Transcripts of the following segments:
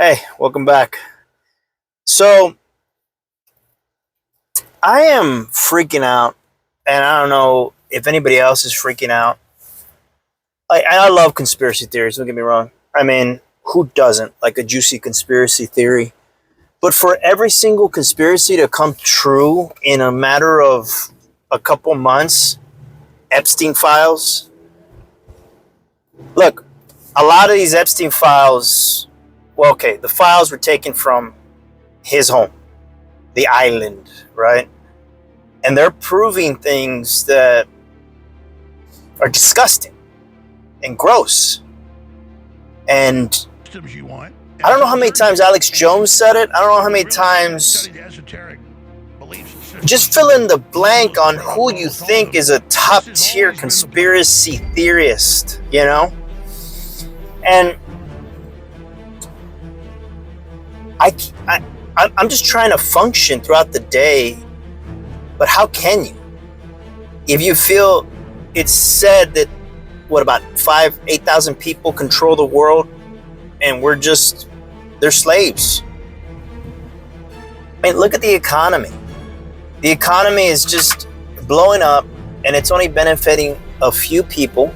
Hey, welcome back. So, I am freaking out, and I don't know if anybody else is freaking out. I love conspiracy theories, don't get me wrong. I mean, who doesn't like a juicy conspiracy theory? But for every single conspiracy to come true in a matter of a couple months, Epstein files. Look, a lot of these Epstein files, well, okay, the files were taken from his home, the island, right? And they're proving things that are disgusting and gross. And I don't know how many times Alex Jones said it. I don't know how many times. Just fill in the blank on who you think is a top tier conspiracy theorist, you know? And I'm just trying to function throughout the day, but how can you? If you feel it's said that, what, about 8,000 people control the world and they're slaves. I mean, look at the economy. The economy is just blowing up and it's only benefiting a few people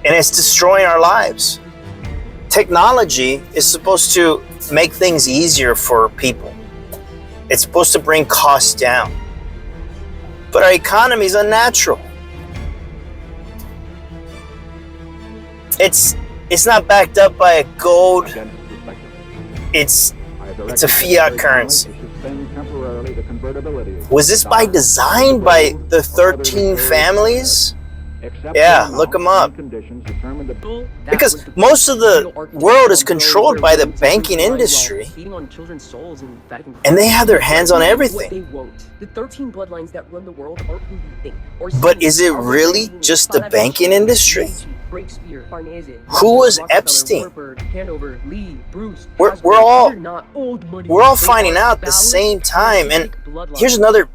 and it's destroying our lives. Technology is supposed to make things easier for people. It's supposed to bring costs down. But our economy is unnatural. It's not backed up by a gold. It's a fiat currency. Was this by design by the 13 families? Yeah, look them up. Because most of the world is controlled by the banking industry. And they have their hands on everything. But is it really just the banking industry? Who was Epstein? We're all finding out at the same time. And here's another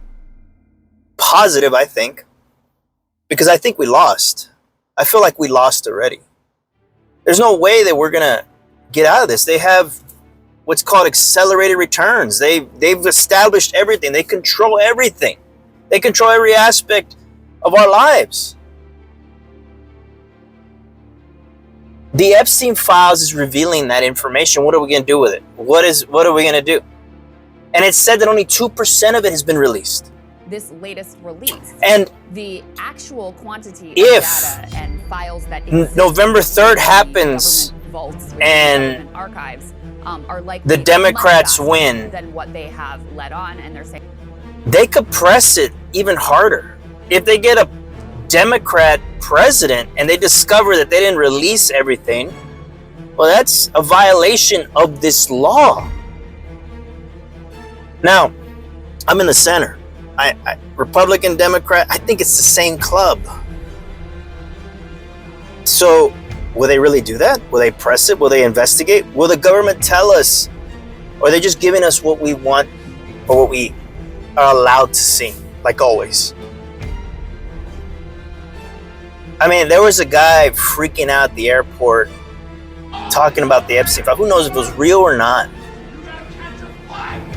positive, I think. Because I think we lost. I feel like we lost already. There's no way that we're gonna get out of this. They have what's called accelerated returns. They've established everything. They control everything. They control every aspect of our lives. The Epstein files is revealing that information. What are we gonna do with it? What are we gonna do? And it's said that only 2% of it has been released. This latest release, and the actual quantity of data and files that November 3rd happens and archives are like the Democrats win, than what they have let on, and they're saying they could press it even harder. If they get a Democrat president and they discover that they didn't release everything, well, that's a violation of this law. Now, I'm in the center. Republican, Democrat, I think it's the same club. So, will they really do that? Will they press it? Will they investigate? Will the government tell us? Or are they just giving us what we want or what we are allowed to see, like always? I mean, there was a guy freaking out at the airport talking about the Epstein file. Who knows if it was real or not?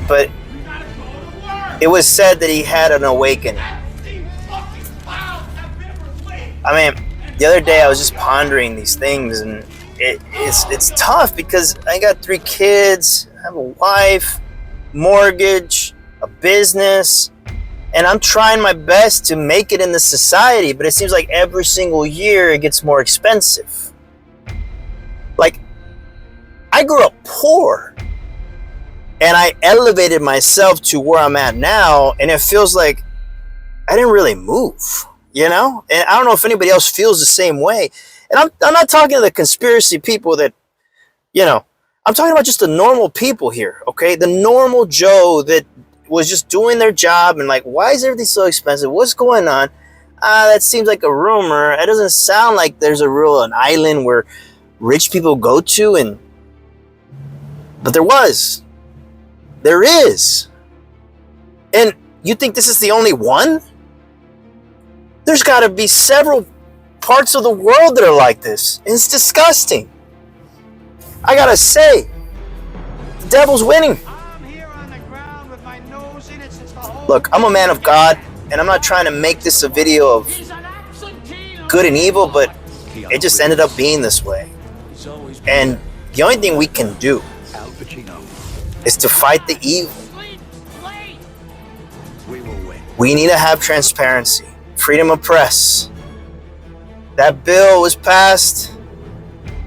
But it was said that he had an awakening. I mean, the other day I was just pondering these things, and it's tough because I got 3 kids, I have a wife, mortgage, a business, and I'm trying my best to make it in this society, but it seems like every single year it gets more expensive. Like, I grew up poor. And I elevated myself to where I'm at now, and it feels like I didn't really move, you know? And I don't know if anybody else feels the same way. And I'm not talking to the conspiracy people that, you know, I'm talking about just the normal people here, okay? The normal Joe that was just doing their job and like, why is everything so expensive? What's going on? That seems like a rumor. It doesn't sound like there's an island where rich people go to, but there was. There is. And you think this is the only one? There's got to be several parts of the world that are like this. And it's disgusting. I gotta say, the devil's winning. Look, I'm a man of God, and I'm not trying to make this a video of good and evil, but it just ended up being this way. And the only thing we can do is to fight the evil. We need to have transparency, freedom of press. That bill was passed.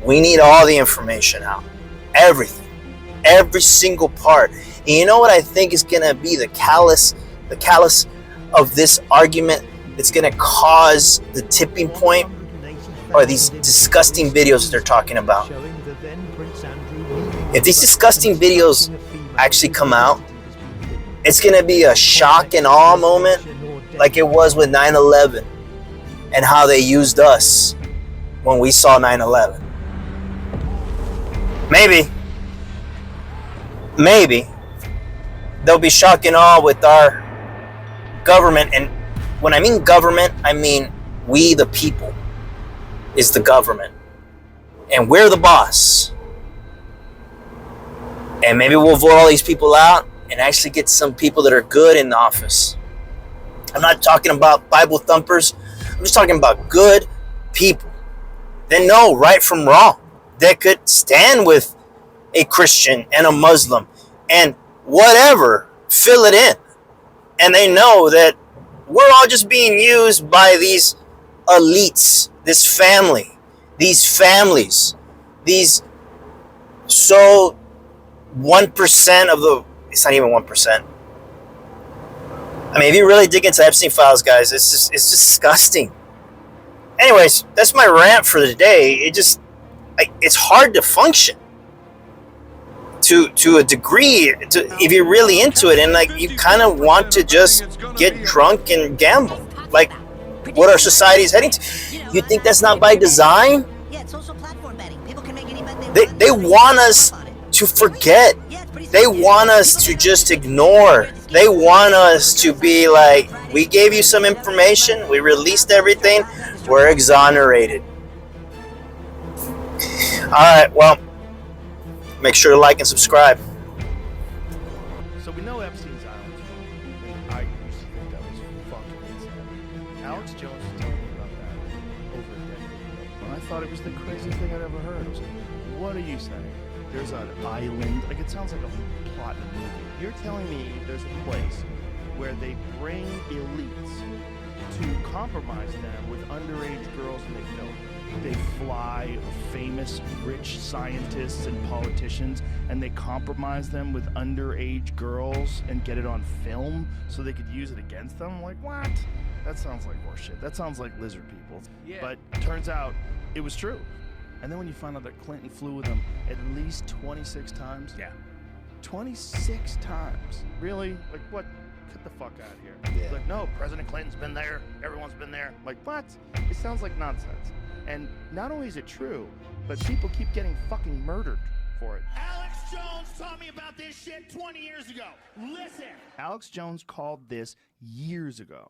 We need all the information out. Everything. Every single part. And you know what I think is going to be the callus of this argument that's going to cause the tipping point? Are these disgusting videos that they're talking about. If these disgusting videos actually come out, it's going to be a shock and awe moment like it was with 9/11 and how they used us when we saw 9/11. Maybe they'll be shock and awe with our government. And when I mean government, I mean we the people is the government. And we're the boss. And maybe we'll vote all these people out and actually get some people that are good in the office. I'm not talking about Bible thumpers. I'm just talking about good people that know right from wrong, that could stand with a Christian and a Muslim and whatever, fill it in. And they know that we're all just being used by these elites, this family, these families, these so 1% of the, it's not even 1%. I mean, if you really dig into Epstein files, guys, it's disgusting. Anyways, that's my rant for the day. It's hard to function to a degree if you're really into it, and like you kind of want to just get drunk and gamble, like what our society is heading to. You think that's not by design? They want us to forget. They want us to just ignore. They want us to be like, we gave you some information, we released everything, we're exonerated. Alright, well, make sure to like and subscribe. So we know Epstein's Island, and I used to think that was fucking insane. Alex Jones was telling me about that over a decade ago, and I thought it was the craziest thing I'd ever heard. I was like, what are you saying? There's an island, like it sounds like a plot in a movie. You're telling me there's a place where they bring elites to compromise them with underage girls and they film. They fly famous rich scientists and politicians and they compromise them with underage girls and get it on film so they could use it against them? Like, what? That sounds like horseshit. That sounds like lizard people. Yeah. But turns out it was true. And then when you find out that Clinton flew with them at least 26 times. Yeah. 26 times. Really? Like, what? Get the fuck out of here. Yeah. Like, no, President Clinton's been there. Everyone's been there. Like, what? It sounds like nonsense. And not only is it true, but people keep getting fucking murdered for it. Alex Jones taught me about this shit 20 years ago. Listen. Alex Jones called this years ago.